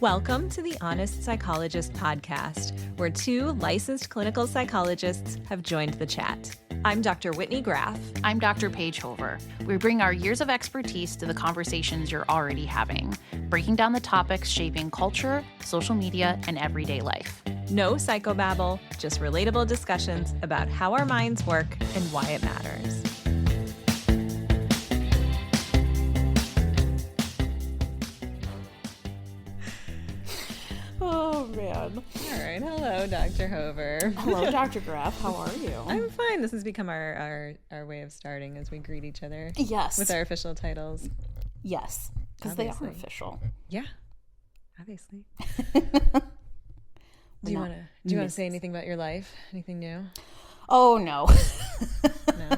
Welcome to the Honest Psychologist podcast, where two licensed clinical psychologists have joined the chat. I'm Dr. Whitney Graff. I'm Dr. Paige Hover. We bring our years of expertise to the conversations you're already having, breaking down the topics shaping culture, social media, and everyday life. No psychobabble, just relatable discussions about how our minds work and why it matters. Oh, man. All right. Hello, Dr. Hover. Hello, Dr. Graff. How are you? I'm fine. This has become our way of starting as we greet each other. Yes. With our official titles. Yes. Because they are official. Yeah. Obviously. Do you want to say anything about your life? Anything new? Oh, no. No.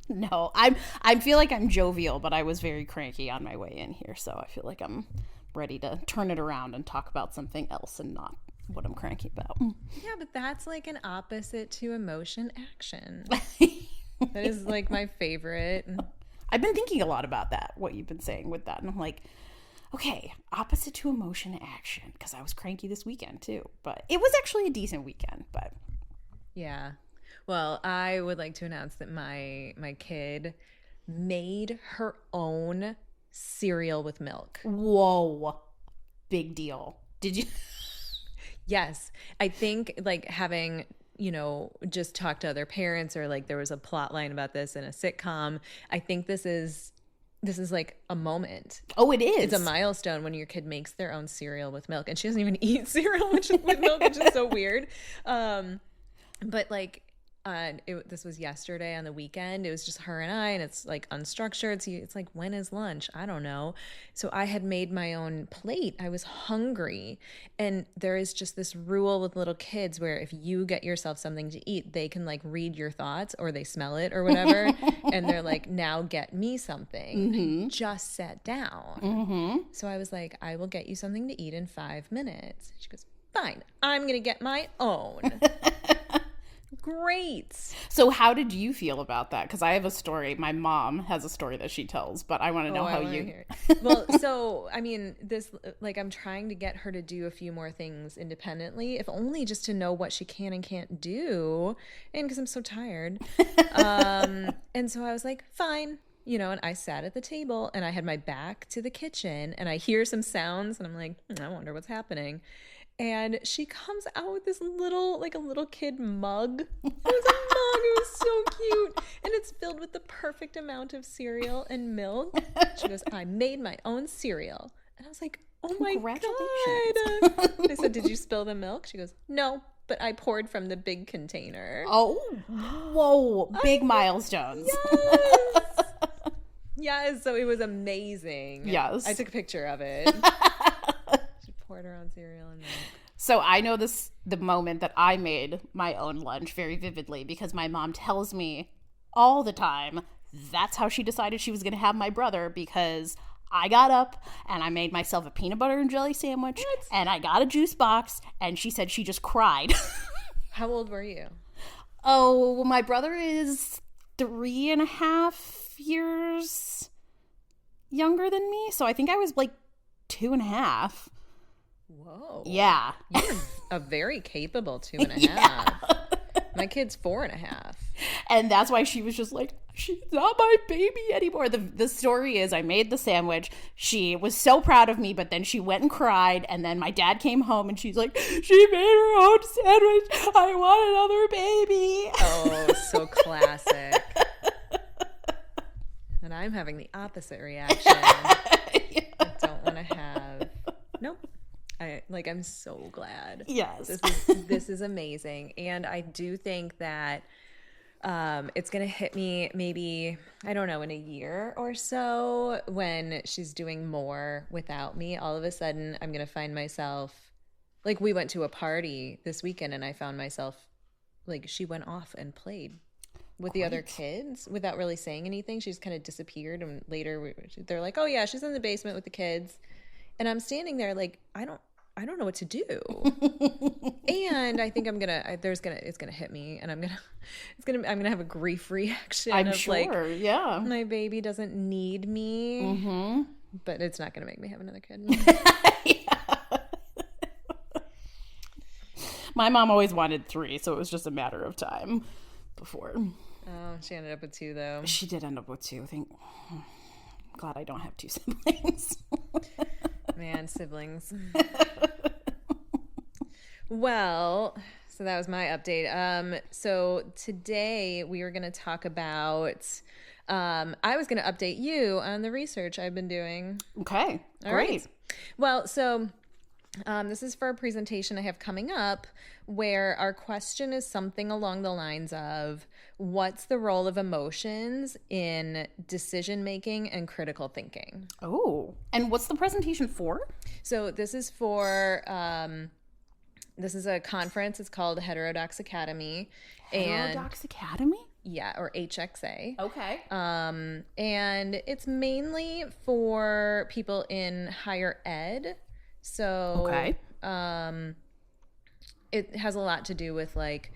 No. I feel like I'm jovial, but I was very cranky on my way in here, so I feel like I'm ready to turn it around and talk about something else and not what I'm cranky about. Yeah, but that's like an opposite to emotion action. That is like my favorite. I've been thinking a lot about that, what you've been saying with that. And I'm like, okay, opposite to emotion action, because I was cranky this weekend too. But it was actually a decent weekend, but. Yeah. Well, I would like to announce that my kid made her own cereal with milk. Whoa. Big deal. Did you? Yes. I think like having, just talked to other parents, or like there was a plot line about this in a sitcom. I think this is like a moment. Oh, it is. It's a milestone when your kid makes their own cereal with milk, and she doesn't even eat cereal with milk, which is so weird. But like, this was yesterday on the weekend. It was just her and I, and it's like unstructured. So it's like, when is lunch? I don't know. So I had made my own plate. I was hungry. And there is just this rule with little kids where if you get yourself something to eat, they can like read your thoughts, or they smell it or whatever. And they're like, now get me something. Mm-hmm. I just sat down. Mm-hmm. So I was like, I will get you something to eat in 5 minutes. She goes, fine, I'm going to get my own. Great. So how did you feel about that? Because I have a story. My mom has a story that she tells, but I want to know how you. Well, so I mean, this like I'm trying to get her to do a few more things independently, if only just to know what she can and can't do, and because I'm so tired. And so I was like, fine. And I sat at the table and I had my back to the kitchen and I hear some sounds and I'm like, I wonder what's happening. And she comes out with this little kid mug. It was a mug. It was so cute. And it's filled with the perfect amount of cereal and milk. She goes, I made my own cereal. And I was like, oh my God. And I said, did you spill the milk? She goes, no, but I poured from the big container. Oh, whoa. Big milestones. Yes. Yes. So it was amazing. Yes. I took a picture of it. Poured her own cereal and milk. So I know the moment that I made my own lunch very vividly, because my mom tells me all the time that's how she decided she was going to have my brother, because I got up and I made myself a peanut butter and jelly sandwich. What? And I got a juice box, and she said she just cried. How old were you? Oh, well, my brother is 3.5 years younger than me, so I think I was like 2.5. Whoa. Yeah. You're a very capable 2.5. Yeah. My kid's 4.5. And that's why she was just like, she's not my baby anymore. The story is I made the sandwich. She was so proud of me, but then she went and cried. And then my dad came home and she's like, she made her own sandwich. I want another baby. Oh, so classic. And I'm having the opposite reaction. Yeah. I don't want to have. Nope. I'm so glad. Yes. This is amazing. And I do think that it's going to hit me maybe, I don't know, in a year or so, when she's doing more without me. All of a sudden, I'm going to find myself, like, we went to a party this weekend and I found myself, like, she went off and played with the other kids without really saying anything. She just kind of disappeared. And later they're like, oh yeah, she's in the basement with the kids. And I'm standing there like, I don't know what to do. And I think it's gonna hit me, and I'm gonna have a grief reaction. I'm of sure, like, yeah. My baby doesn't need me, Mm-hmm. but it's not gonna make me have another kid. Yeah. My mom always wanted 3, so it was just a matter of time before. Oh, she ended up with 2, though. She did end up with 2. I think. Glad I don't have 2 siblings. Man, siblings. Well, so that was my update. So today we were going to talk about, I was going to update you on the research I've been doing. Okay, All great. right. Well, so this is for a presentation I have coming up where our question is something along the lines of, what's the role of emotions in decision-making and critical thinking? Oh, and what's the presentation for? So this is for, this is a conference. It's called Heterodox Academy. Heterodox Academy? Yeah, or HXA. Okay. And it's mainly for people in higher ed. So Okay. It has a lot to do with like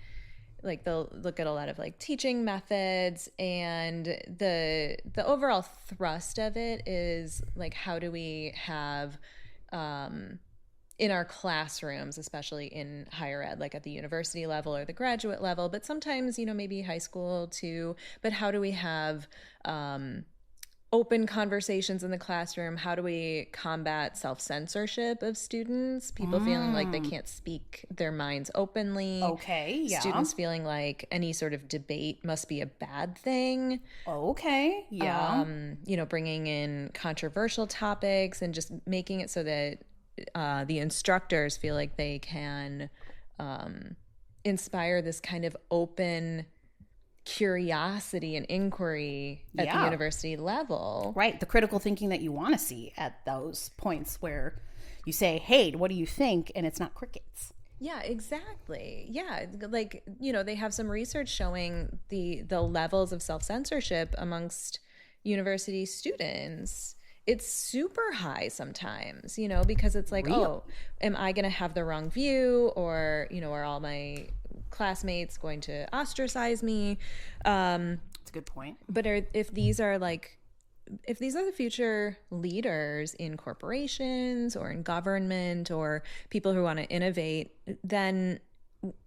they'll look at a lot of like teaching methods, and the overall thrust of it is like, how do we have in our classrooms, especially in higher ed, like at the university level or the graduate level, but sometimes, maybe high school too, but how do we have open conversations in the classroom? How do we combat self-censorship of students? People feeling like they can't speak their minds openly. Okay, yeah. Students feeling like any sort of debate must be a bad thing. Okay, yeah. Bringing in controversial topics and just making it so that the instructors feel like they can inspire this kind of open curiosity and inquiry at the university level. Right. The critical thinking that you want to see at those points where you say, hey, what do you think? And it's not crickets. Yeah, exactly. Yeah. Like, they have some research showing the levels of self-censorship amongst university students. It's super high sometimes, because it's like, oh, am I going to have the wrong view? Or, are all my classmates going to ostracize me? That's a good point. But if these are the future leaders in corporations or in government or people who want to innovate, then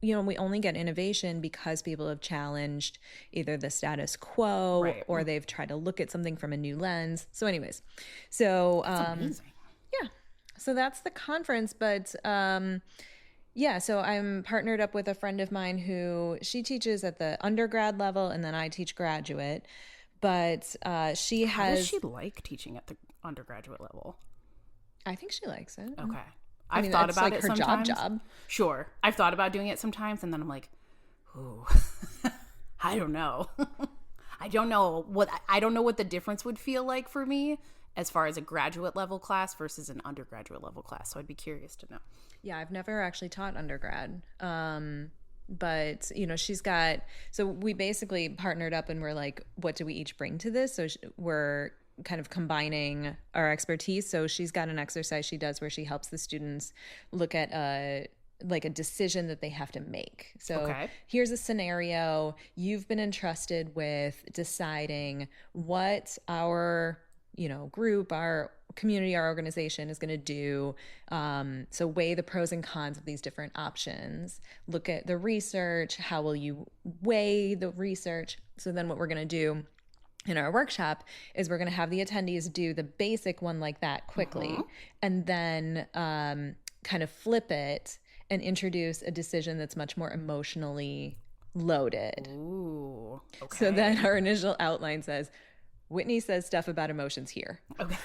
we only get innovation because people have challenged either the status quo or they've tried to look at something from a new lens. So anyways, so That's amazing. Yeah, so that's the conference. But so I'm partnered up with a friend of mine who she teaches at the undergrad level, and then I teach graduate. But How does she like teaching at the undergraduate level? I think she likes it. Okay. I've thought about like it her sometimes. job. Sure. I've thought about doing it sometimes, and then I'm like, ooh, I don't know. I don't know what the difference would feel like for me as far as a graduate level class versus an undergraduate level class. So I'd be curious to know. Yeah, I've never actually taught undergrad. But, so we basically partnered up and we're like, what do we each bring to this? So we're kind of combining our expertise. So she's got an exercise she does where she helps the students look at a decision that they have to make. So here's a scenario. You've been entrusted with deciding what our, group, our community, our organization is going to do. So weigh the pros and cons of these different options. Look at the research. How will you weigh the research? So then what we're going to do in our workshop is we're going to have the attendees do the basic one like that quickly, and then kind of flip it and introduce a decision that's much more emotionally loaded. Ooh, okay. So then our initial outline says, Whitney says stuff about emotions here. Okay.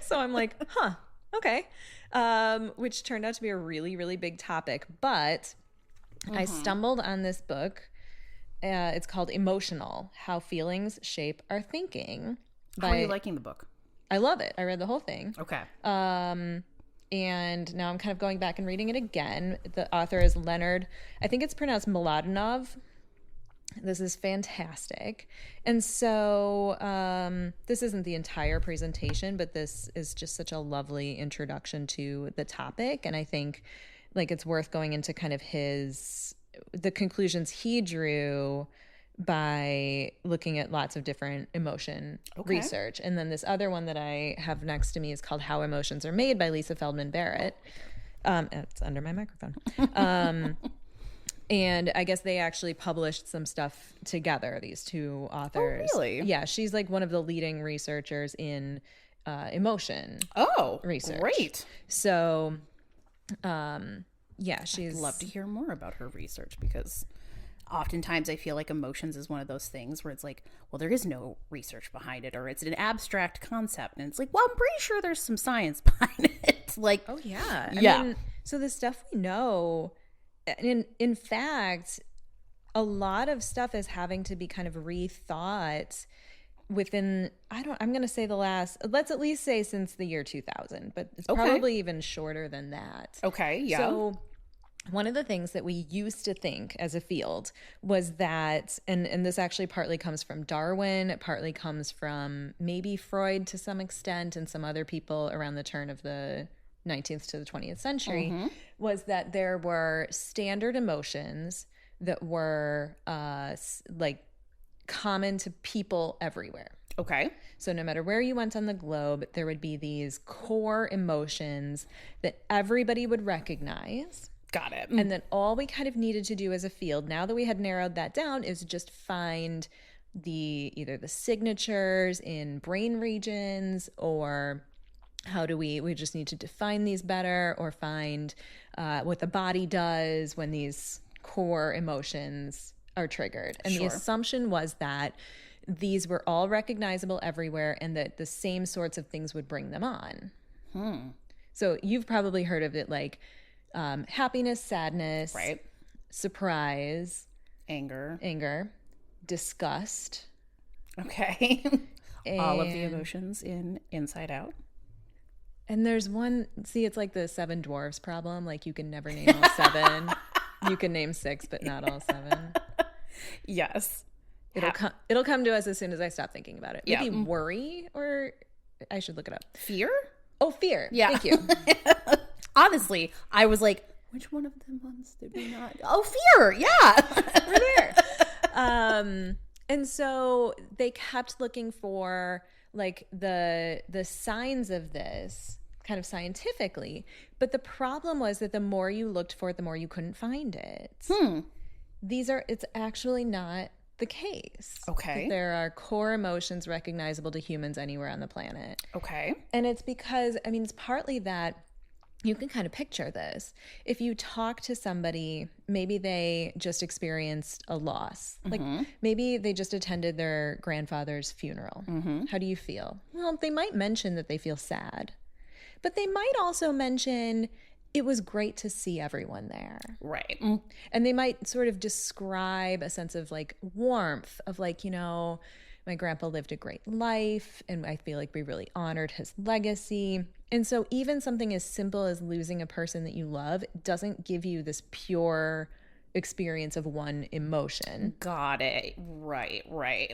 So I'm like, okay. Which turned out to be a really, really big topic. But I stumbled on this book. It's called Emotional: How Feelings Shape Our Thinking. How are you liking the book? I love it. I read the whole thing. Okay. And now I'm kind of going back and reading it again. The author is Leonard, I think it's pronounced Mladenov. This is fantastic. And so this isn't the entire presentation, but this is just such a lovely introduction to the topic. And I think it's worth going into kind of the conclusions he drew by looking at lots of different emotion research. And then this other one that I have next to me is called How Emotions Are Made by Lisa Feldman Barrett. It's under my microphone. And I guess they actually published some stuff together, these two authors. Oh, really? Yeah, she's like one of the leading researchers in emotion research. Great. So, yeah, she's... I'd love to hear more about her research, because oftentimes I feel like emotions is one of those things where it's like, well, there is no research behind it, or it's an abstract concept. And it's like, well, I'm pretty sure there's some science behind it. Like, oh, yeah. Yeah. I mean, so the stuff we know... In fact, a lot of stuff is having to be kind of rethought within, I'm going to say let's at least say since the year 2000, but it's probably even shorter than that. Okay, yeah. So one of the things that we used to think as a field was that, and this actually partly comes from Darwin, it partly comes from maybe Freud to some extent, and some other people around the turn of the 19th to the 20th century, was that there were standard emotions that were like common to people everywhere. Okay. So no matter where you went on the globe, there would be these core emotions that everybody would recognize. Got it. And then all we kind of needed to do as a field, now that we had narrowed that down, is just find either the signatures in brain regions, or how do we just need to define these better, or find what the body does when these core emotions are triggered. And the assumption was that these were all recognizable everywhere, and that the same sorts of things would bring them on. So you've probably heard of it, like happiness, sadness, Right. surprise, Anger. disgust. Okay. All of the emotions in Inside Out. And there's one, see, it's like the seven dwarfs problem. Like, you can never name all seven. You can name six, but not all seven. Yes. It'll come to us as soon as I stop thinking about it. Yeah. Maybe worry, or I should look it up. Fear? Oh, fear. Yeah. Thank you. Honestly, I was like, which one of them ones did we not? Oh, fear. Yeah. We're there. And so they kept looking for like the signs of this kind of scientifically, but the problem was that the more you looked for it, the more you couldn't find it. It's actually not the case. Okay. That there are core emotions recognizable to humans anywhere on the planet. Okay. And it's because, I mean, it's partly that you can kind of picture this. If you talk to somebody, maybe they just experienced a loss. Like maybe they just attended their grandfather's funeral. How do you feel? Well, they might mention that they feel sad, but they might also mention it was great to see everyone there. Right. And they might sort of describe a sense of like warmth of like, you know, my grandpa lived a great life, and I feel like we really honored his legacy. And so even something as simple as losing a person that you love doesn't give you this pure experience of one emotion. Got it. Right.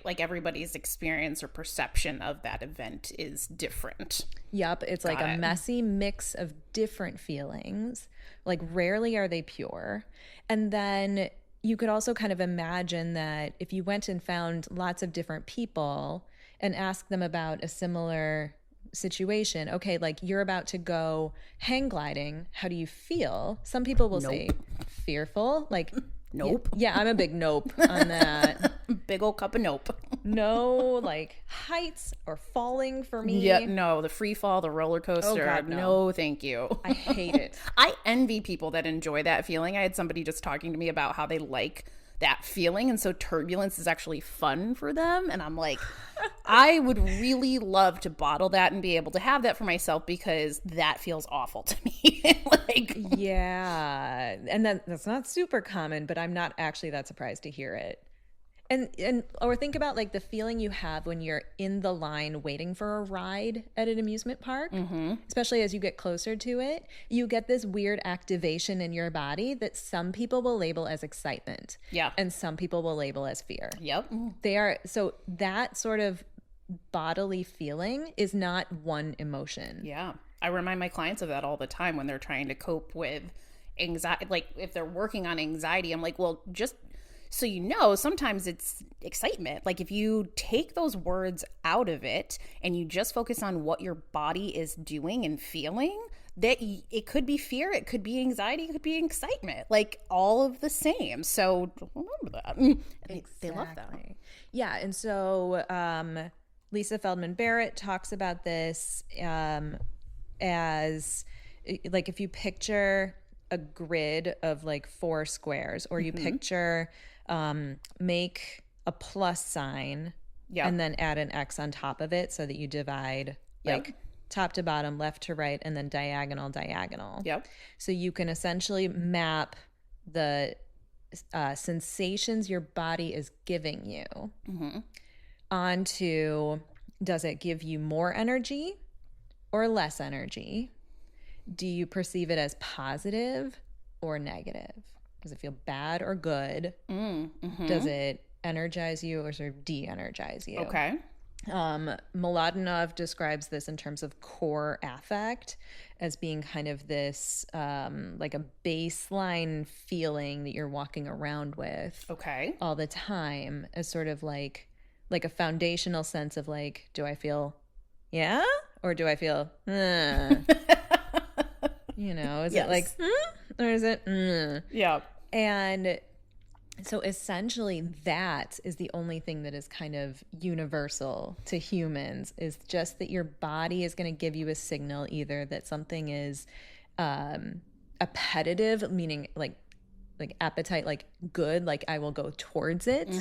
Like everybody's experience or perception of that event is different. Yep. It's like a messy mix of different feelings. Like rarely are they pure. And then you could also kind of imagine that if you went and found lots of different people and asked them about a similar situation, okay, like you're about to go hang gliding, how do you feel? Some people will say fearful, like nope. Yeah, I'm a big nope on that. Big old cup of nope. No, like heights or falling for me. Yeah, no, the free fall, the roller coaster. Oh, God, no, thank you. I hate it. I envy people that enjoy that feeling. I had somebody just talking to me about how they like that feeling, and so turbulence is actually fun for them. And I'm like, I would really love to bottle that and be able to have that for myself, because that feels awful to me. Like, yeah, and that's not super common, but I'm not actually that surprised to hear it. And or think about like the feeling you have when you're in the line waiting for a ride at an amusement park, especially as you get closer to it, you get this weird activation in your body that some people will label as excitement. Yeah. And some people will label as fear. Yep. They are, so that sort of bodily feeling is not one emotion. Yeah. I remind my clients of that all the time when they're trying to cope with anxiety. Like if they're working on anxiety, I'm like, well, just so you know, sometimes it's excitement. Like if you take those words out of it and you just focus on what your body is doing and feeling, that it could be fear, it could be anxiety, it could be excitement, like all of the same. So remember that. Exactly. They love that. Yeah. And so Lisa Feldman Barrett talks about this as like if you picture a grid of like 4 squares, or you picture make a plus sign and then add an X on top of it so that you divide like top to bottom, left to right, and then diagonal. Yep. So you can essentially map the sensations your body is giving you onto, does it give you more energy or less energy? Do you perceive it as positive or negative? Does it feel bad or good? Does it energize you or sort of de-energize you? Okay. Mladenov describes this in terms of core affect as being kind of this like a baseline feeling that you're walking around with all the time, as sort of like a foundational sense of like, do I feel yeah or do I feel you know, is it like or is it Yeah. And so essentially that is the only thing that is kind of universal to humans, is just that your body is going to give you a signal either that something is appetitive, meaning like appetite, like good, like I will go towards it,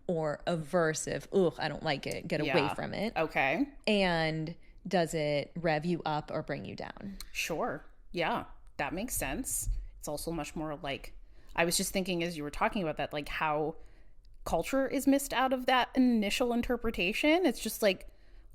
or aversive, ugh, I don't like it, get away from it. Okay. And does it rev you up or bring you down? Sure. Yeah, that makes sense. It's also much more like, I was just thinking as you were talking about that, like how culture is missed out of that initial interpretation. It's just like,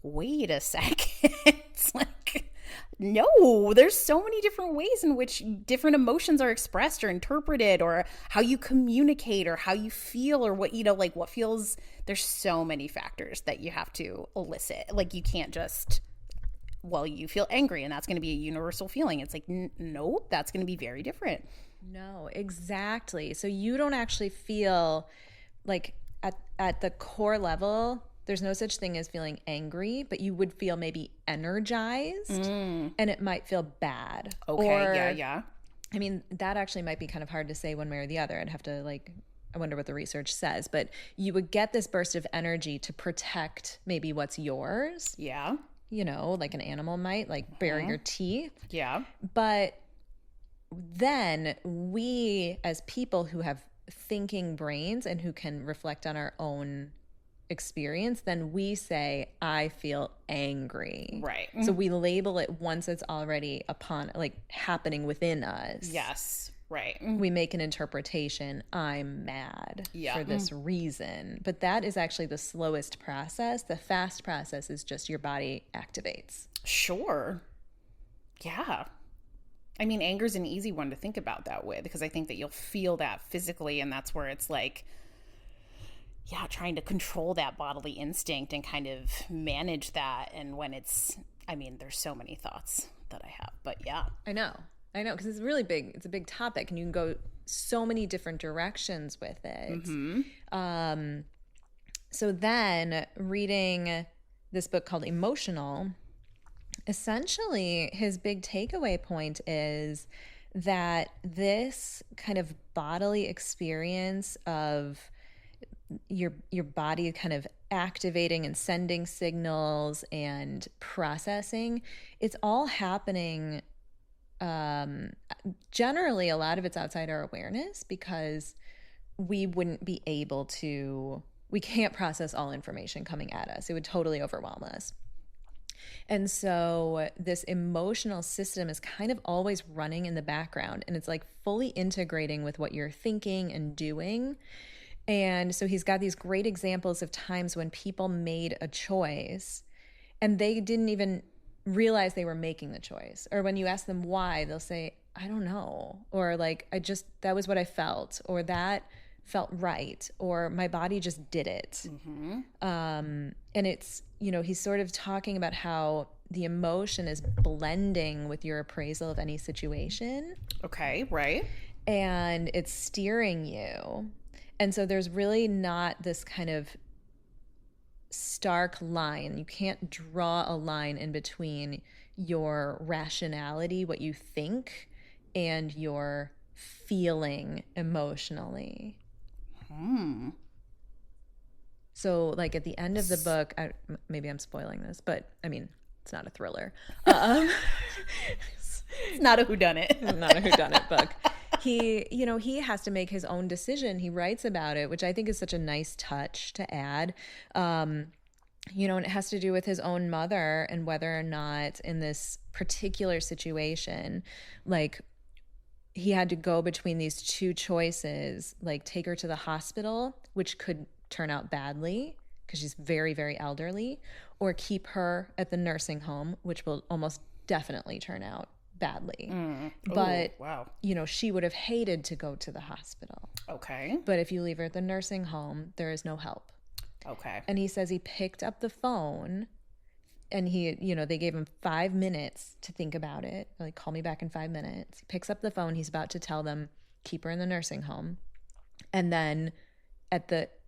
wait a second. It's like, no, there's so many different ways in which different emotions are expressed or interpreted, or how you communicate or how you feel, or what, you know, like what feels, there's so many factors that you have to elicit. Like you can't just, well, you feel angry and that's going to be a universal feeling. It's like, no, that's going to be very different. No, exactly. So you don't actually feel like at the core level, there's no such thing as feeling angry, but you would feel maybe energized and it might feel bad. Okay, or, yeah. I mean, that actually might be kind of hard to say one way or the other. I'd have to I wonder what the research says, but you would get this burst of energy to protect maybe what's yours. Yeah. You know, like an animal might, like bare your teeth. Yeah. But then we, as people who have thinking brains and who can reflect on our own experience, then we say, I feel angry. Right. So we label it once it's already happening within us. Yes. Right. We make an interpretation, I'm mad for this reason. But that is actually the slowest process. The fast process is just your body activates. Sure. Yeah. I mean, anger is an easy one to think about that way, because I think that you'll feel that physically, and that's where it's like, yeah, trying to control that bodily instinct and kind of manage that. And when it's, I mean, there's so many thoughts that I have, but yeah. I know, because it's really big. It's a big topic, and you can go so many different directions with it. So then reading this book called Emotional, essentially his big takeaway point is that this kind of bodily experience of your body kind of activating and sending signals and processing, it's all happening. Generally, a lot of it's outside our awareness, because we wouldn't be able to, we can't process all information coming at us. It would totally overwhelm us. And so this emotional system is kind of always running in the background, and it's like fully integrating with what you're thinking and doing. And so he's got these great examples of times when people made a choice and they didn't even realize they were making the choice. Or when you ask them why, they'll say, I don't know. Or like, that was what I felt, or that felt right, or my body just did it. And it's, he's sort of talking about how the emotion is blending with your appraisal of any situation. Okay, right. And it's steering you. And so there's really not this kind of stark line. You can't draw a line in between your rationality, what you think, and your feeling emotionally. So like at the end of the book, maybe I'm spoiling this, but I mean, it's not a thriller. It's not a whodunit. Not a whodunit book. He has to make his own decision. He writes about it, which I think is such a nice touch to add. And it has to do with his own mother and whether or not in this particular situation, like he had to go between these two choices, like take her to the hospital, which could turn out badly because she's very, very elderly, or keep her at the nursing home, which will almost definitely turn out badly. But, wow. She would have hated to go to the hospital. Okay. But if you leave her at the nursing home, there is no help. Okay. And he says he picked up the phone and they gave him 5 minutes to think about it. Like, call me back in 5 minutes. He picks up the phone. He's about to tell them, keep her in the nursing home. And then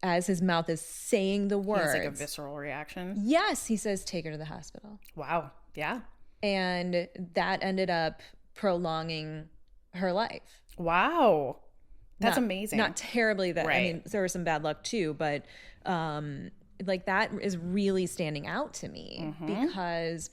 as his mouth is saying the words. He has like a visceral reaction. Yes. He says, take her to the hospital. Wow. Yeah. And that ended up prolonging her life. Wow. That's amazing. Not terribly that. Right. I mean, there was some bad luck too, but like that is really standing out to me because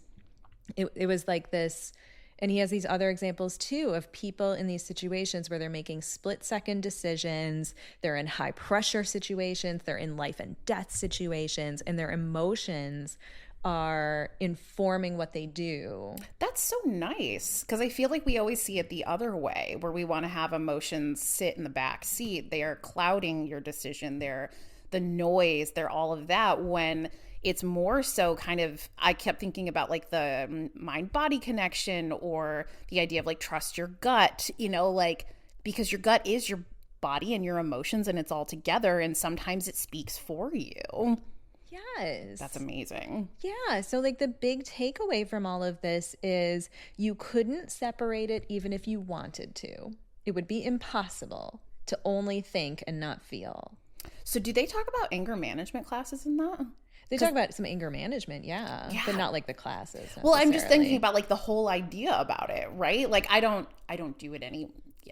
it was like this. And he has these other examples too of people in these situations where they're making split-second decisions. They're in high-pressure situations. They're in life and death situations, and their emotions are informing what they do. That's so nice because I feel like we always see it the other way where we want to have emotions sit in the back seat. They are clouding your decision. They're the noise. They're all of that when it's more so kind of, I kept thinking about like the mind-body connection or the idea of like trust your gut, like because your gut is your body and your emotions and it's all together and sometimes it speaks for you. Yes. That's amazing. Yeah. So like the big takeaway from all of this is you couldn't separate it even if you wanted to. It would be impossible to only think and not feel. So do they talk about anger management classes in that? They talk about some anger management, yeah, but not like the classes. Well, I'm just thinking about like the whole idea about it, right? Like I don't do it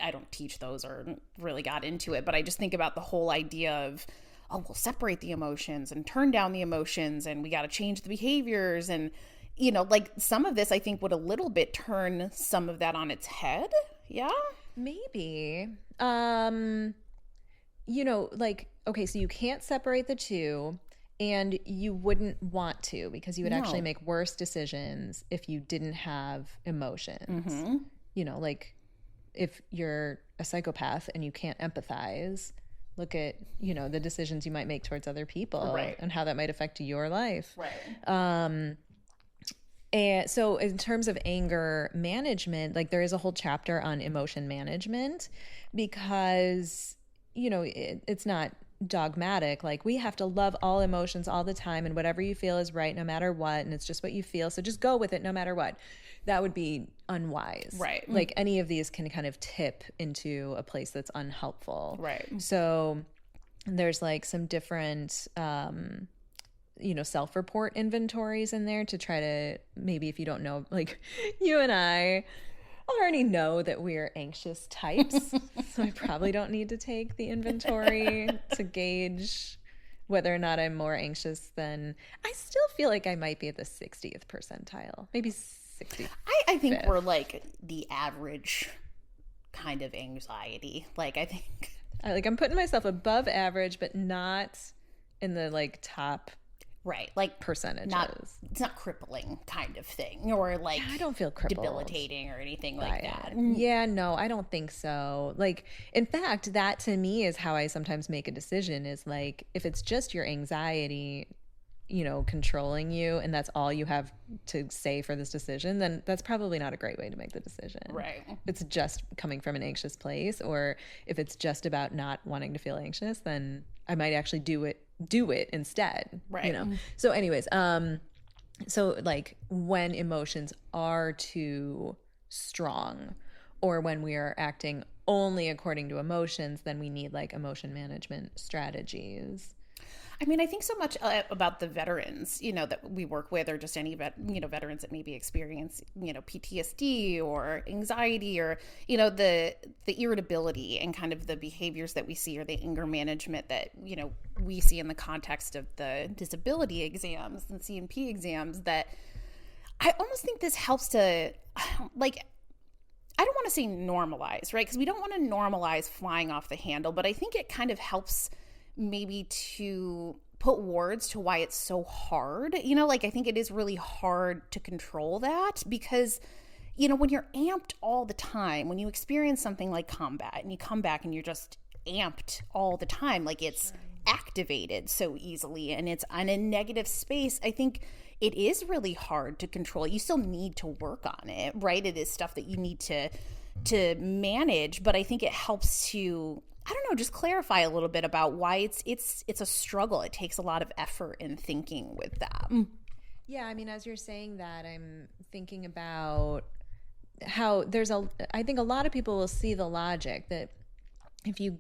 I don't teach those or really got into it, but I just think about the whole idea of, oh, we'll separate the emotions and turn down the emotions and we got to change the behaviors. And, like some of this I think would a little bit turn some of that on its head. Yeah. Maybe. Like, okay, so you can't separate the two. And you wouldn't want to because you would actually make worse decisions if you didn't have emotions. Like if you're a psychopath and you can't empathize, look at, the decisions you might make towards other people and how that might affect your life. Right. And so in terms of anger management, like there is a whole chapter on emotion management because, it's not dogmatic, like we have to love all emotions all the time and whatever you feel is right no matter what, and it's just what you feel, so just go with it no matter what. That would be unwise, right? Like any of these can kind of tip into a place that's unhelpful, right? So there's like some different self-report inventories in there to try to, maybe if you don't know, like you and I already know that we're anxious types, so I probably don't need to take the inventory to gauge whether or not I'm more anxious than, I still feel like I might be at the 60th percentile, maybe 60th. I think we're like the average kind of anxiety. Like I think I'm putting myself above average, but not in the like top. Right, like percentages. It's not crippling kind of thing, or like I don't feel crippled, debilitating, or anything like that. Yeah, no, I don't think so. Like, in fact, that to me is how I sometimes make a decision. Is like if it's just your anxiety, controlling you, and that's all you have to say for this decision, then that's probably not a great way to make the decision. Right. If it's just coming from an anxious place, or if it's just about not wanting to feel anxious, then I might actually do it instead. Right. So anyways, so like when emotions are too strong or when we are acting only according to emotions, then we need like emotion management strategies. I mean, I think so much about the veterans, that we work with, or just any veterans that maybe experience, PTSD or anxiety, or, the irritability and kind of the behaviors that we see, or the anger management that, we see in the context of the disability exams and CNP exams, that I almost think this helps to, like, I don't want to say normalize, right? Because we don't want to normalize flying off the handle, but I think it kind of helps maybe to put words to why it's so hard. I think it is really hard to control that, because, when you're amped all the time, when you experience something like combat and you come back and you're just amped all the time, like it's activated so easily and it's in a negative space, I think it is really hard to control. You still need to work on it, right? It is stuff that you need to manage, but I think it helps to, I don't know, just clarify a little bit about why it's a struggle. It takes a lot of effort in thinking with that. Yeah, I mean, as you're saying that, I'm thinking about how I think a lot of people will see the logic that if you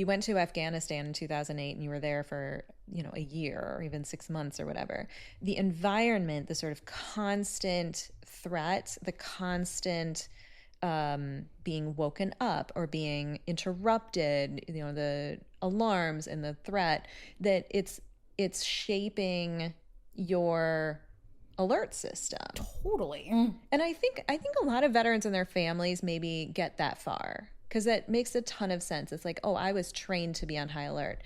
went to Afghanistan in 2008 and you were there for, a year or even 6 months or whatever, the environment, the sort of constant threat, the constant being woken up or being interrupted, the alarms and the threat, that it's shaping your alert system. Totally. And I think a lot of veterans and their families maybe get that far, because that makes a ton of sense. It's like, oh, I was trained to be on high alert.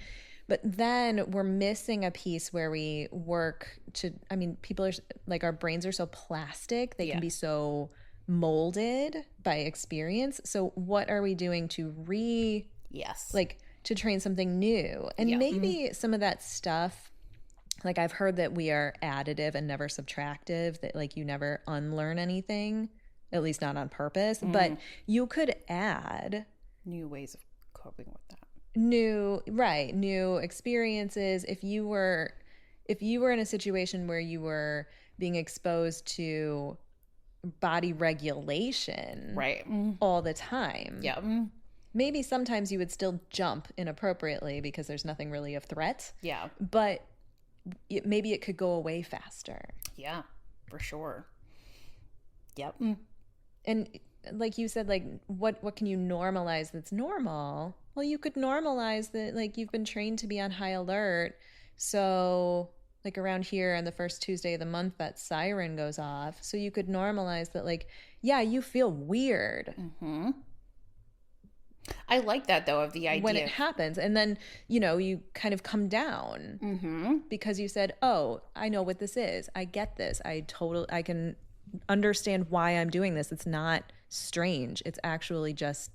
But then we're missing a piece where we work to, I mean, people are like, our brains are so plastic. They can be so molded by experience. So what are we doing to to train something new? And maybe some of that stuff, like I've heard that we are additive and never subtractive, that like you never unlearn anything, at least not on purpose, but you could add new ways of coping with that. New experiences. If you were in a situation where you were being exposed to body regulation all the time, maybe sometimes you would still jump inappropriately because there's nothing really of threat, but maybe it could go away faster. Yeah, for sure. And like you said, like what can you normalize that's normal? Well, you could normalize that, like, you've been trained to be on high alert. So like around here on the first Tuesday of the month, that siren goes off. So you could normalize that, like, yeah, you feel weird. I like that, though, of the idea. When it happens. And then, you kind of come down because you said, oh, I know what this is. I get this. I can understand why I'm doing this. It's not strange. It's actually just,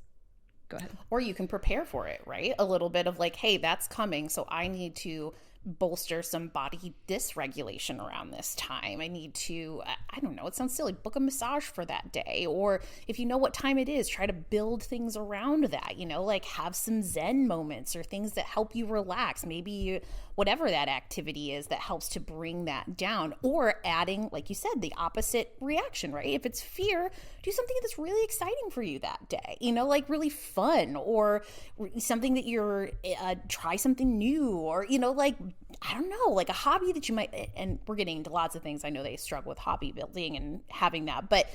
go ahead. Or you can prepare for it, right? A little bit of like, hey, that's coming, so I need to bolster some body dysregulation around this time. I need to, I don't know, it sounds silly, book a massage for that day. Or if you know what time it is, try to build things around that, like have some Zen moments or things that help you relax. Maybe whatever that activity is that helps to bring that down, or adding, like you said, the opposite reaction, right? If it's fear, do something that's really exciting for you that day, like really fun, or something that you're, try something new, or, like, I don't know, like a hobby that you might, and we're getting into lots of things. I know they struggle with hobby building and having that, but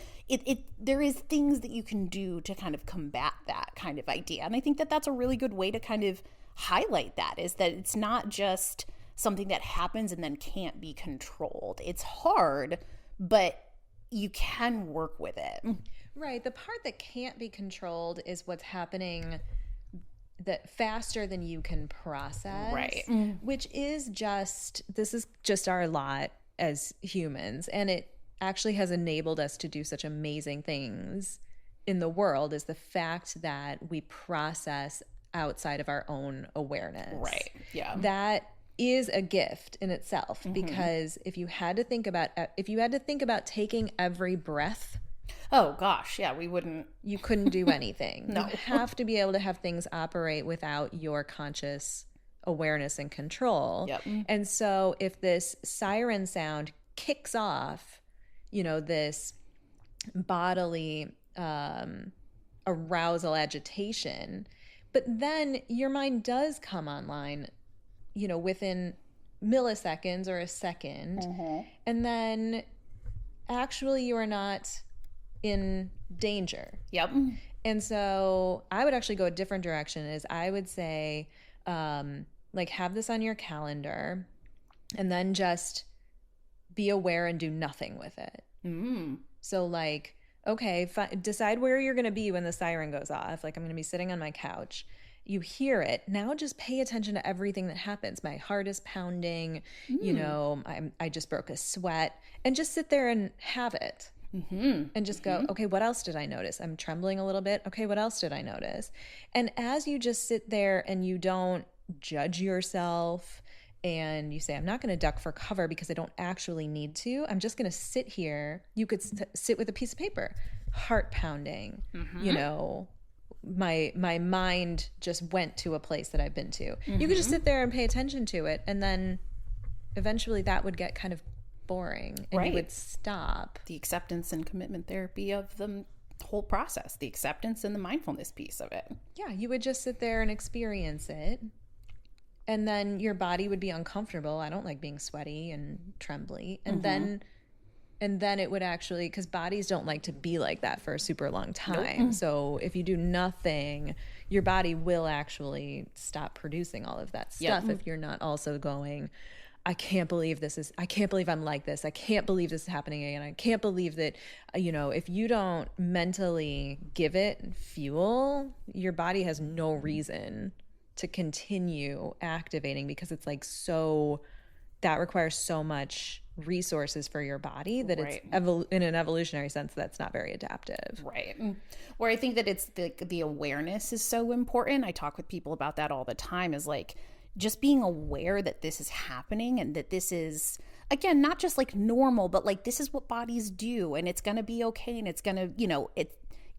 there is things that you can do to kind of combat that kind of idea. And I think that that's a really good way to kind of highlight that, is that it's not just something that happens and then can't be controlled. It's hard, but you can work with it. Right. The part that can't be controlled is what's happening that faster than you can process, right? Which is this is just our lot as humans, and it actually has enabled us to do such amazing things in the world, is the fact that we process outside of our own awareness. Right. Yeah. That is a gift in itself, because if you had to think about taking every breath, oh gosh, yeah, you couldn't do anything. No. You have to be able to have things operate without your conscious awareness and control. Yep. And so if this siren sound kicks off, this bodily arousal, agitation, but then your mind does come online, within milliseconds or a second. And then actually you are not in danger. Yep. And so I would actually go a different direction. Is I would say, like, have this on your calendar and then just be aware and do nothing with it. So like, okay, decide where you're going to be when the siren goes off. Like, I'm going to be sitting on my couch. You hear it. Now just pay attention to everything that happens. My heart is pounding, I just broke a sweat, and just sit there and have it. And just go, okay, what else did I notice? I'm trembling a little bit. Okay, what else did I notice? And as you just sit there and you don't judge yourself and you say, I'm not going to duck for cover because I don't actually need to. I'm just going to sit here. You could sit with a piece of paper, heart pounding, my mind just went to a place that I've been to. You could just sit there and pay attention to it. And then eventually that would get kind of boring and you would stop. The acceptance and commitment therapy of the whole process, the acceptance and the mindfulness piece of it. Yeah, you would just sit there and experience it, and then your body would be uncomfortable. I don't like being sweaty and trembly, and then it would actually, because bodies don't like to be like that for a super long time. So if you do nothing, your body will actually stop producing all of that stuff if you're not also going, I can't believe I'm like this. I can't believe this is happening again. I can't believe that, if you don't mentally give it fuel, your body has no reason to continue activating, because it's like, that requires so much resources for your body that it's in an evolutionary sense, that's not very adaptive. Right. Where I think that it's the awareness is so important. I talk with people about that all the time, is like, just being aware that this is happening and that this is, again, not just like normal, but like this is what bodies do, and it's going to be okay, and it's going to,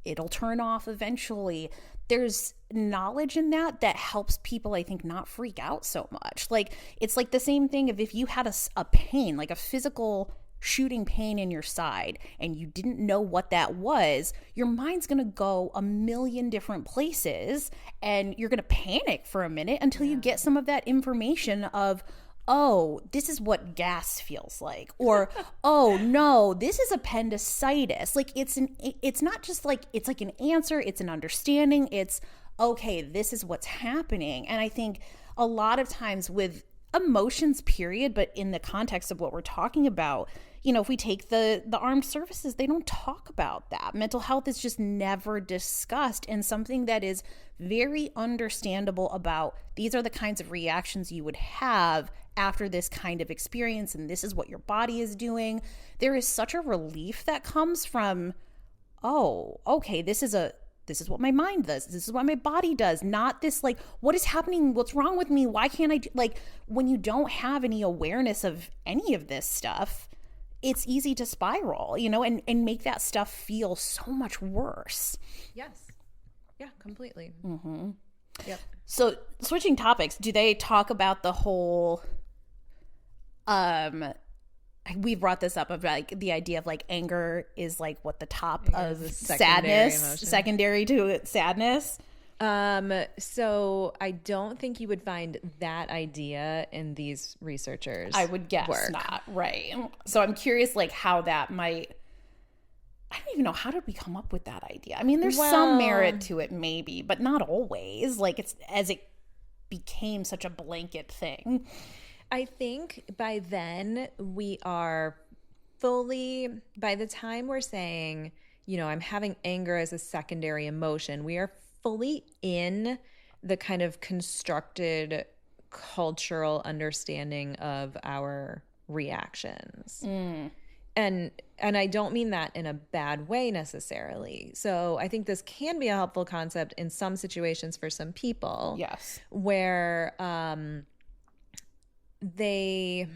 it'll turn off eventually. There's knowledge in that helps people, I think, not freak out so much. Like, it's like the same thing if you had a pain, like a physical shooting pain in your side, and you didn't know what that was, your mind's going to go a million different places, and you're going to panic for a minute until you get some of that information of, oh, this is what gas feels like, or oh no, this is appendicitis. Like, it's not just like, it's like an answer, it's an understanding, it's okay, this is what's happening. And I think a lot of times with emotions, period, but in the context of what we're talking about, if we take the armed services, they don't talk about that. Mental health is just never discussed, and something that is very understandable about, these are the kinds of reactions you would have after this kind of experience, and this is what your body is doing. There is such a relief that comes from, oh, okay, this is what my mind does. This is what my body does. Not this like, what is happening? What's wrong with me? Why can't I like, when you don't have any awareness of any of this stuff, it's easy to spiral, and make that stuff feel so much worse. Yes. Yeah, completely. Yep. So switching topics, do they talk about the whole, we brought this up of like the idea of like anger is like what the top of sadness, secondary to sadness. So I don't think you would find that idea in these researchers. I would guess work. Not. Right. So I'm curious like how that might, I don't even know, how did we come up with that idea? I mean, there's some merit to it maybe, but not always. Like, it's as it became such a blanket thing. I think by then we are by the time we're saying, I'm having anger as a secondary emotion, we are fully in the kind of constructed cultural understanding of our reactions. And I don't mean that in a bad way necessarily. So I think this can be a helpful concept in some situations for some people. Yes. Where they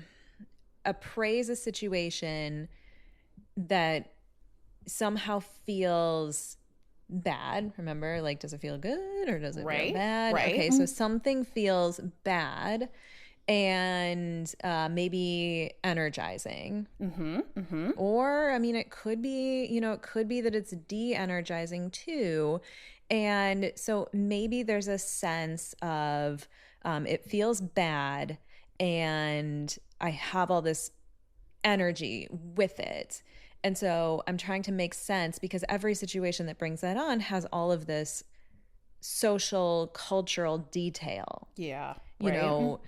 appraise a situation that somehow feels bad. Remember, like, does it feel good or does it feel bad? Right. Okay, so something feels bad and maybe energizing. Or, I mean, it could be, that it's de-energizing too. And so maybe there's a sense of, It feels bad, and I have all this energy with it. And so I'm trying to make sense, because every situation that brings that on has all of this social, cultural detail. Yeah. You right. know,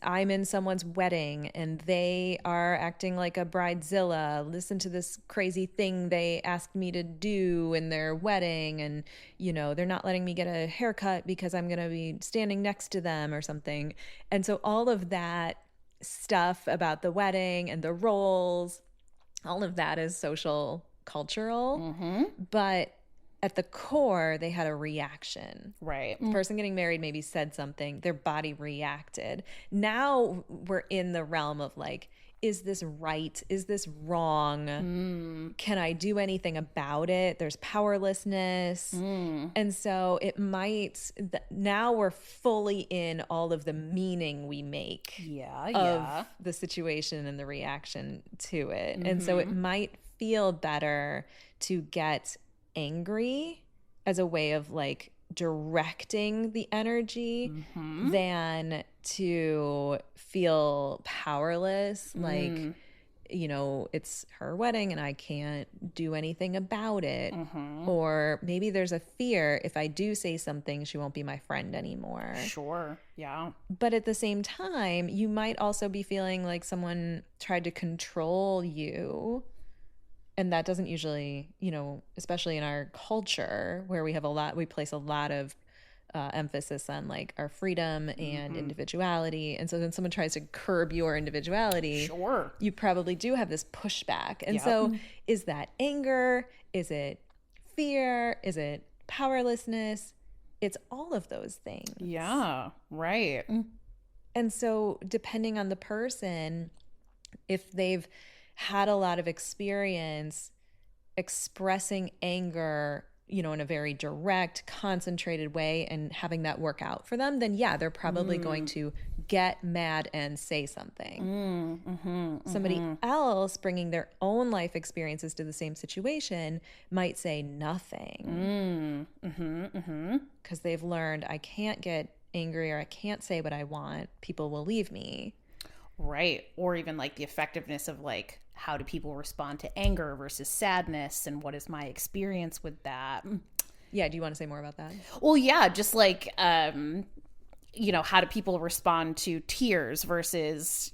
I'm in someone's wedding and they are acting like a bridezilla. Listen to this crazy thing they asked me to do in their wedding. And, you know, they're not letting me get a haircut because I'm going to be standing next to them or something. And so all of that stuff about the wedding and the roles, all of that is social, cultural. But at the core, they had a reaction. Right. The person getting married maybe said something, their body reacted. Now we're in the realm of like, is this right? Is this wrong? Can I do anything about it? There's powerlessness. And so it might, now we're fully in all of the meaning we make of the situation and the reaction to it. And so it might feel better to get angry as a way of like directing the energy than to feel powerless, like, you know, it's her wedding and I can't do anything about it. Or maybe there's a fear, if I do say something, she won't be my friend anymore. Sure. Yeah. But at the same time, you might also be feeling like someone tried to control you. And that doesn't usually, you know, especially in our culture where we place a lot of emphasis on like our freedom and individuality. And so when someone tries to curb your individuality, you probably do have this pushback. And so is that anger? Is it fear? Is it powerlessness? It's all of those things. Yeah, right. And so depending on the person, if they've had a lot of experience expressing anger, you know, in a very direct, concentrated way and having that work out for them, then yeah, they're probably going to get mad and say something. Somebody else bringing their own life experiences to the same situation might say nothing. Because they've learned, I can't get angry or I can't say what I want. People will leave me. Right. Or even like the effectiveness of like, how do people respond to anger versus sadness, and what is my experience with that? Yeah. Do you want to say more about that? Well, yeah, just like, you know, how do people respond to tears versus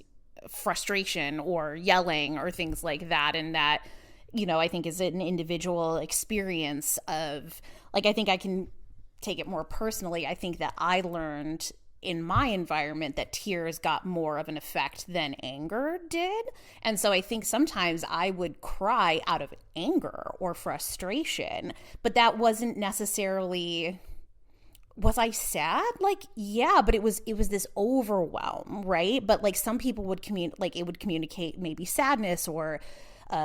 frustration or yelling or things like that? And that, you know, I think is an individual experience of, like, I think I can take it more personally. I think that I learned in my environment that tears got more of an effect than anger did. And so I think sometimes I would cry out of anger or frustration, but that wasn't necessarily, was I sad? Like, yeah, but it was this overwhelm, right? But like some people would communicate maybe sadness or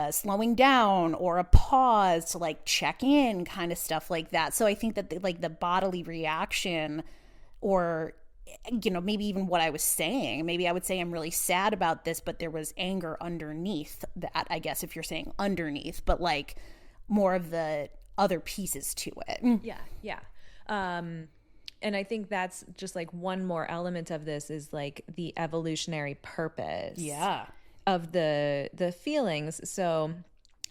slowing down or a pause to like check in, kind of stuff like that. So I think that the bodily reaction, or, you know, maybe even what I was saying, maybe I would say I'm really sad about this, but there was anger underneath that, I guess, if you're saying underneath, but like more of the other pieces to it. Yeah. And I think that's just like one more element of this is like the evolutionary purpose of the feelings. So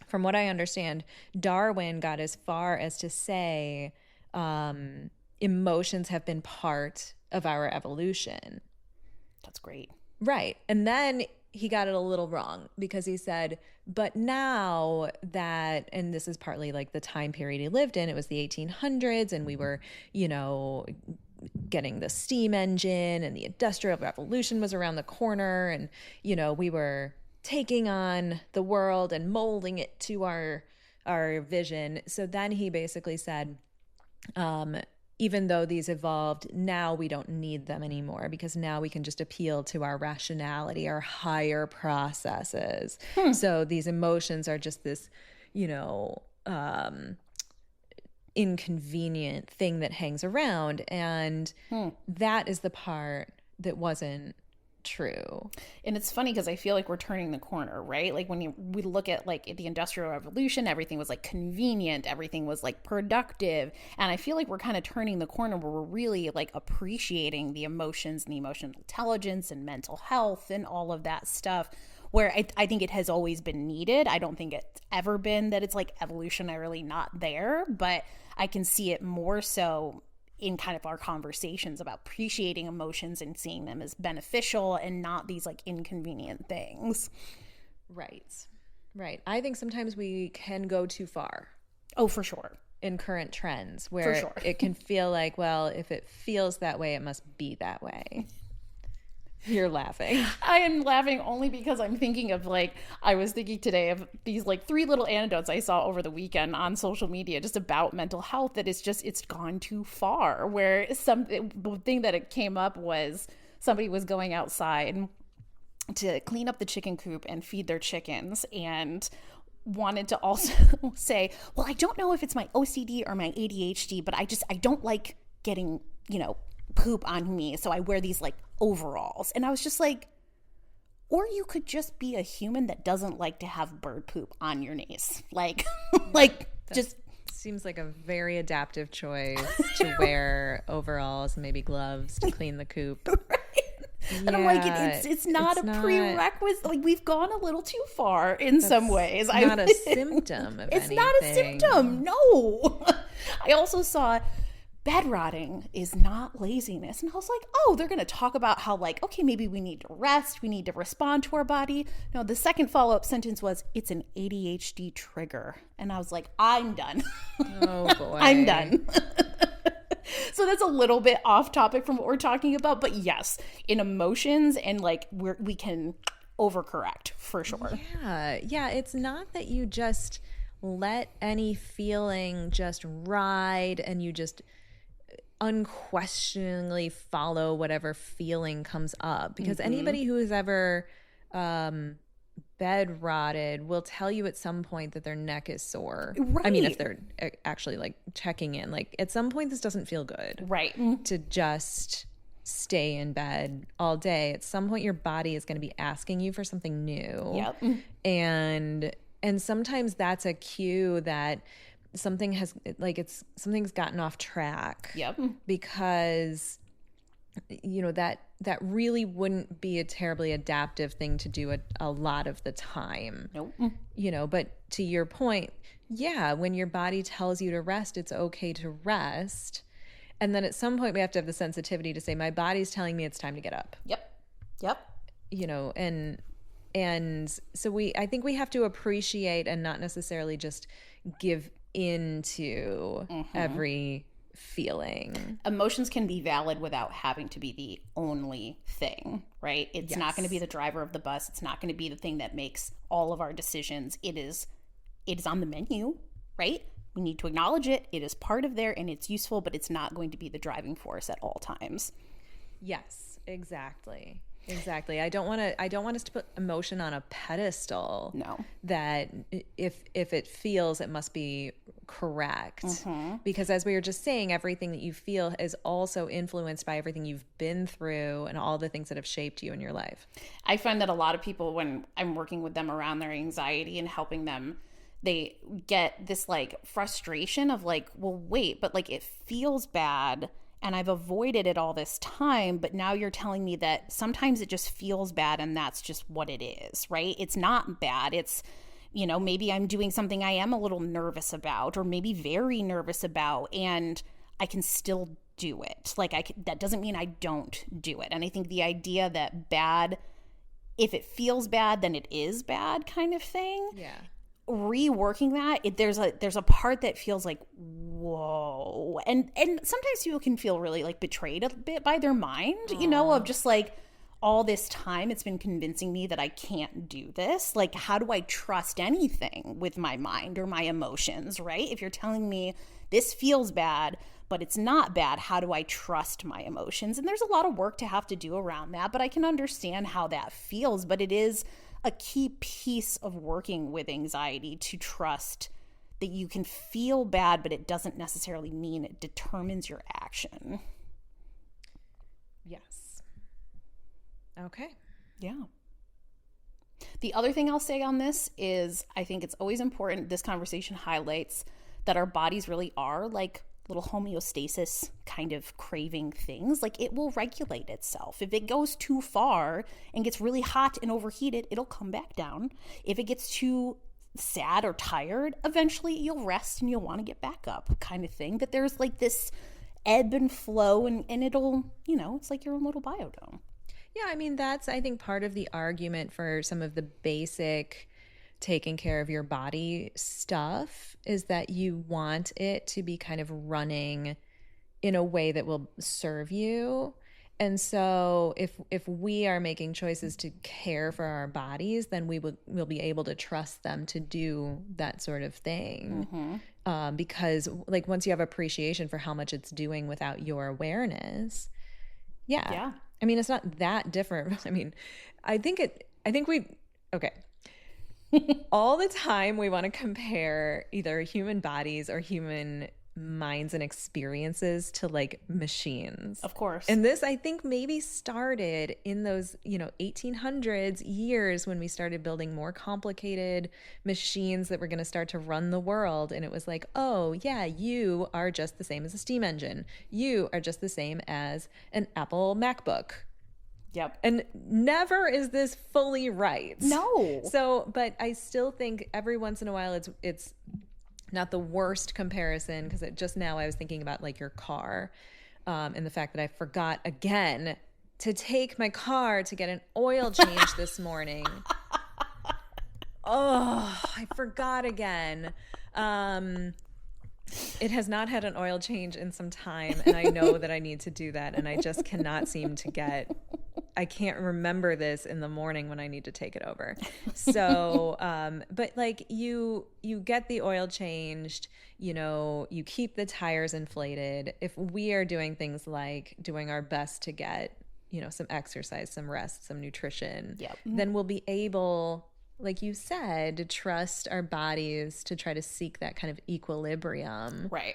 from what I understand, Darwin got as far as to say emotions have been part of our evolution. That's great. Right. And then he got it a little wrong because he said, but now that, and this is partly like the time period he lived in, it was the 1800s and we were, you know, getting the steam engine and the industrial revolution was around the corner, and, you know, we were taking on the world and molding it to our vision. So then he basically said, even though these evolved, now we don't need them anymore because now we can just appeal to our rationality, our higher processes. So these emotions are just this, you know, inconvenient thing that hangs around. And that is the part that wasn't true. And it's funny because I feel like we're turning the corner, right? Like when we look at like the Industrial Revolution, everything was like convenient, everything was like productive. And I feel like we're kind of turning the corner where we're really like appreciating the emotions and the emotional intelligence and mental health and all of that stuff, where I think it has always been needed. I don't think it's ever been that it's like evolutionarily not there, but I can see it more so in kind of our conversations about appreciating emotions and seeing them as beneficial and not these like inconvenient things. Right. I think sometimes we can go too far. Oh, for sure. In current trends where it can feel like, well, if it feels that way, it must be that way. You're laughing. I am laughing only because I'm thinking of like, I was thinking today of these like 3 little anecdotes I saw over the weekend on social media just about mental health that is just, it's gone too far. Where the thing that it came up was somebody was going outside to clean up the chicken coop and feed their chickens and wanted to also say, well, I don't know if it's my OCD or my ADHD, but I don't like getting, poop on me, so I wear these like overalls. And I was just like, or you could just be a human that doesn't like to have bird poop on your knees. Like just seems like a very adaptive choice to wear overalls and maybe gloves to clean the coop. Right. And I'm like, it's not a prerequisite. Like, we've gone a little too far in some ways. It's not a symptom of it's anything. Not a symptom. No. I also saw bed rotting is not laziness. And I was like, oh, they're going to talk about how like, okay, maybe we need to rest. We need to respond to our body. No, the second follow-up sentence was, it's an ADHD trigger. And I was like, I'm done. Oh, boy. I'm done. So that's a little bit off topic from what we're talking about. But yes, in emotions and like we can overcorrect for sure. Yeah. It's not that you just let any feeling just ride and you just unquestioningly follow whatever feeling comes up, because anybody who has ever bed rotted will tell you at some point that their neck is sore. Right. I mean, if they're actually like checking in, like at some point this doesn't feel good. Right. To just stay in bed all day. At some point your body is going to be asking you for something new. Yep. And sometimes that's a cue that something's gotten off track. Yep. Because that really wouldn't be a terribly adaptive thing to do a lot of the time. Nope. But to your point, yeah, when your body tells you to rest, it's okay to rest. And then at some point we have to have the sensitivity to say, my body's telling me it's time to get up. Yep. And so I think we have to appreciate and not necessarily just give into every feeling. Emotions can be valid without having to be the only thing, right? It's not going to be the driver of the bus. It's not going to be the thing that makes all of our decisions. It is on the menu, right? We need to acknowledge it. It is part of there and it's useful, but it's not going to be the driving force at all times. Yes, exactly. I don't want us to put emotion on a pedestal. No. That if it feels, it must be correct. Because as we were just saying, everything that you feel is also influenced by everything you've been through and all the things that have shaped you in your life. I find that a lot of people, when I'm working with them around their anxiety and helping them, they get this like frustration of like, well, wait, but like it feels bad and I've avoided it all this time, but now you're telling me that sometimes it just feels bad and that's just what it is, right? It's not bad. It's, maybe I'm doing something I am a little nervous about or maybe very nervous about, and I can still do it. Like that doesn't mean I don't do it. And I think the idea that bad, if it feels bad, then it is bad kind of thing. Yeah. Reworking that, there's a part that feels like, whoa, and sometimes people can feel really like betrayed a bit by their mind, of just like, all this time it's been convincing me that I can't do this. Like, how do I trust anything with my mind or my emotions, right? If you're telling me this feels bad but it's not bad, how do I trust my emotions? And there's a lot of work to have to do around that, but I can understand how that feels. But it is a key piece of working with anxiety to trust that you can feel bad, but it doesn't necessarily mean it determines your action. Yes. Okay. Yeah. The other thing I'll say on this is I think it's always important. This conversation highlights that our bodies really are like little homeostasis kind of craving things. Like it will regulate itself. If it goes too far and gets really hot and overheated, it'll come back down. If it gets too sad or tired, eventually you'll rest and you'll want to get back up kind of thing. That there's like this ebb and flow and it'll, it's like your own little biodome. Yeah, I mean, that's, I think, part of the argument for some of the basic taking care of your body stuff is that you want it to be kind of running in a way that will serve you. And so if we are making choices to care for our bodies, then we'll be able to trust them to do that sort of thing. Because like once you have appreciation for how much it's doing without your awareness, yeah. I mean, it's not that different. I mean, okay. All the time we want to compare either human bodies or human minds and experiences to like machines. Of course. And this, I think, maybe started in those, 1800s years when we started building more complicated machines that were going to start to run the world. And it was like, oh, yeah, you are just the same as a steam engine. You are just the same as an Apple MacBook. Yep. And never is this fully right. No. So, but I still think every once in a while it's not the worst comparison, because just now I was thinking about like your car and the fact that I forgot again to take my car to get an oil change this morning. Oh, I forgot again. It has not had an oil change in some time, and I know that I need to do that, and I just cannot seem to I can't remember this in the morning when I need to take it over. So, but like you get the oil changed, you keep the tires inflated. If we are doing things like doing our best to get, some exercise, some rest, some nutrition, then we'll be able, like you said, to trust our bodies to try to seek that kind of equilibrium. Right.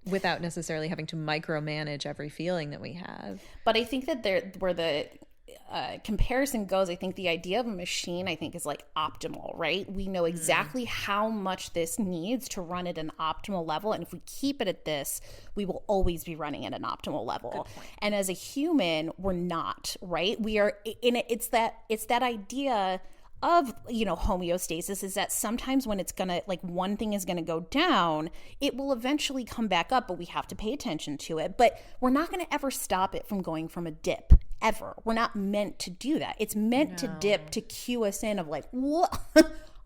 Without necessarily having to micromanage every feeling that we have. But I think that where the comparison goes, I think the idea of a machine, I think, is like optimal, right? We know exactly how much this needs to run at an optimal level. And if we keep it at this, we will always be running at an optimal level. And as a human, we're not, right? We are in it. It's that idea of, homeostasis is that sometimes when it's gonna, like one thing is gonna go down, it will eventually come back up, but we have to pay attention to it. But we're not gonna ever stop it from going from a dip, ever. We're not meant to do that. It's meant to dip to cue us in of like, what?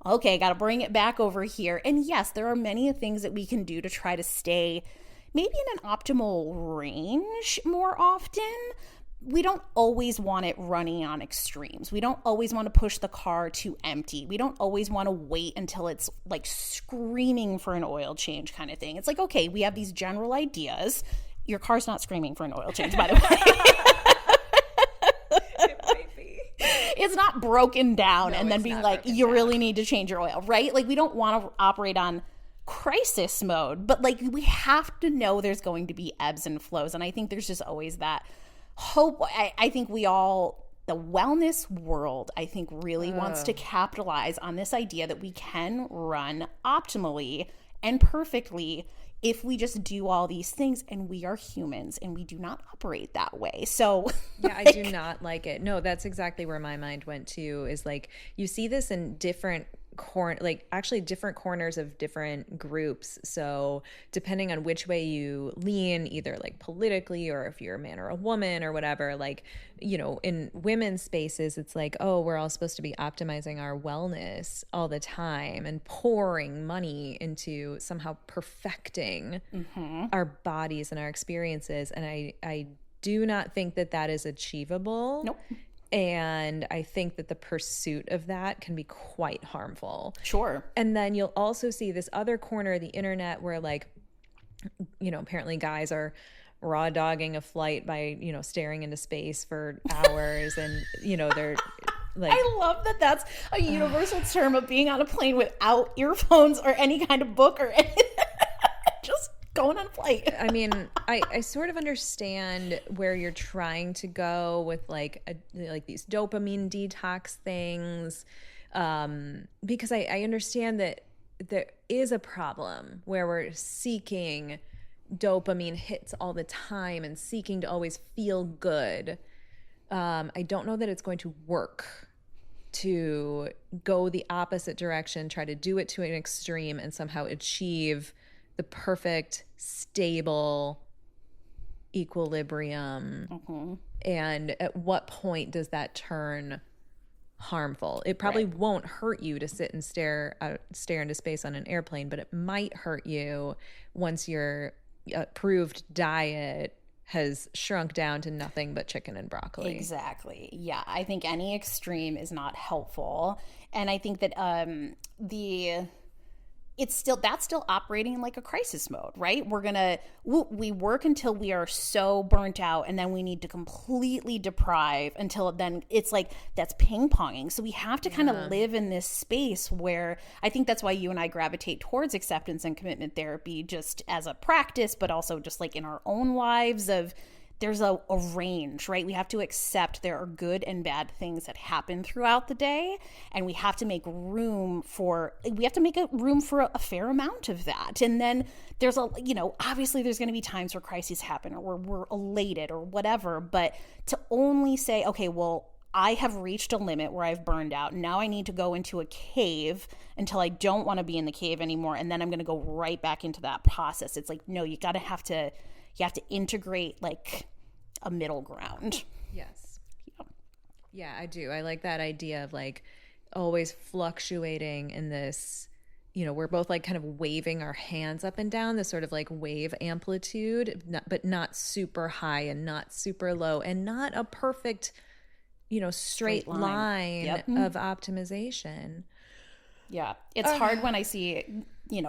Okay, gotta bring it back over here. And yes, there are many things that we can do to try to stay maybe in an optimal range more often. We don't always want it running on extremes. We don't always want to push the car to empty. We don't always want to wait until it's like screaming for an oil change kind of thing. It's like, okay, we have these general ideas. Your car's not screaming for an oil change, by the way. It might be. It's not broken down No, and then it's being not like, broken you down. really need to change your oil, right? Like we don't want to operate on crisis mode, but like we have to know there's going to be ebbs and flows. And I think there's just always that hope. I think the wellness world, I think, really wants to capitalize on this idea that we can run optimally and perfectly if we just do all these things, and we are humans and we do not operate that way. So yeah, I do not like it. No, that's exactly where my mind went to, is like you see this in different different corners of different groups. So depending on which way you lean, either like politically or if you're a man or a woman or whatever, like, in women's spaces, it's like, oh, we're all supposed to be optimizing our wellness all the time and pouring money into somehow perfecting our bodies and our experiences. And I do not think that is achievable. Nope. And I think that the pursuit of that can be quite harmful. Sure. And then you'll also see this other corner of the internet where, like, apparently guys are raw dogging a flight by, staring into space for hours. And, they're like, I love that that's a universal term of being on a plane without earphones or any kind of book or anything. Just going on a flight. I mean, I sort of understand where you're trying to go with like these dopamine detox things, because I understand that there is a problem where we're seeking dopamine hits all the time and seeking to always feel good. I don't know that it's going to work to go the opposite direction, try to do it to an extreme and somehow achieve the perfect, stable equilibrium. Mm-hmm. And at what point does that turn harmful? It probably won't hurt you to sit and stare into space on an airplane, but it might hurt you once your approved diet has shrunk down to nothing but chicken and broccoli. Exactly. Yeah. I think any extreme is not helpful. And I think that that's still operating in like a crisis mode, right? We work until we are so burnt out, and then we need to completely deprive until then it's like that's ping-ponging. So we have to kind of live in this space where I think that's why you and I gravitate towards acceptance and commitment therapy, just as a practice, but also just like in our own lives of there's a range, right? We have to accept there are good and bad things that happen throughout the day, and we have to make room for a fair amount of that. And then there's obviously there's going to be times where crises happen or where we're elated or whatever, but to only say, okay, well, I have reached a limit where I've burned out. Now I need to go into a cave until I don't want to be in the cave anymore, and then I'm going to go right back into that process. It's like, no, you have to integrate like a middle ground. Yes. Yeah, I do. I like that idea of like always fluctuating in this, we're both like kind of waving our hands up and down, this sort of like wave amplitude, but not super high and not super low and not a perfect, straight line of optimization. Yeah. It's hard when I see,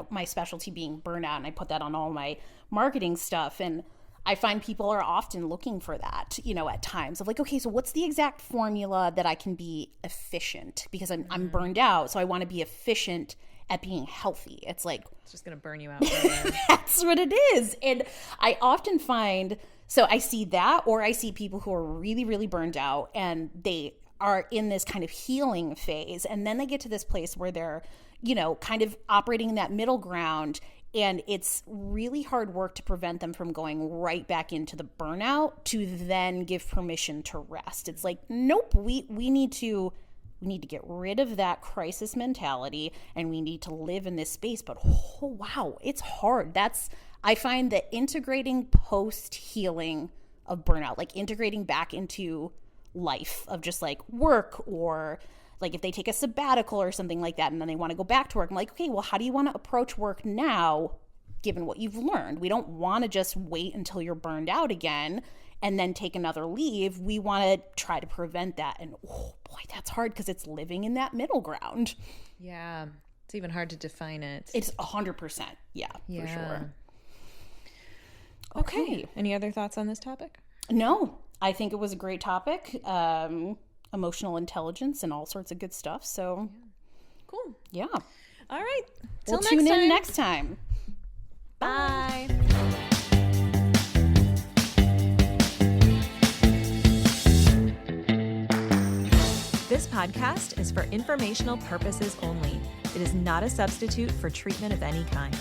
my specialty being burnout, and I put that on all my marketing stuff. And I find people are often looking for that, at times of like, okay, so what's the exact formula that I can be efficient? Because I'm burned out. So I want to be efficient at being healthy. It's like, it's just going to burn you out further. That's what it is. And I often find, so I see that, or I see people who are really, really burned out and they are in this kind of healing phase. And then they get to this place where they're, kind of operating in that middle ground. And it's really hard work to prevent them from going right back into the burnout to then give permission to rest. It's like, nope, we need to get rid of that crisis mentality, and we need to live in this space. But oh, wow, it's hard. I find that integrating post-healing of burnout, like integrating back into life of just like work, or like if they take a sabbatical or something like that and then they want to go back to work, I'm like, okay, well, how do you want to approach work now given what you've learned? We don't want to just wait until you're burned out again and then take another leave. We want to try to prevent that. And oh boy, that's hard because it's living in that middle ground. Yeah. It's even hard to define it. It's 100%. Yeah, for sure. Okay. Any other thoughts on this topic? No, I think it was a great topic. Emotional intelligence and all sorts of good stuff. So cool. Yeah. All right. We'll tune in next time. Bye. This podcast is for informational purposes only. It is not a substitute for treatment of any kind.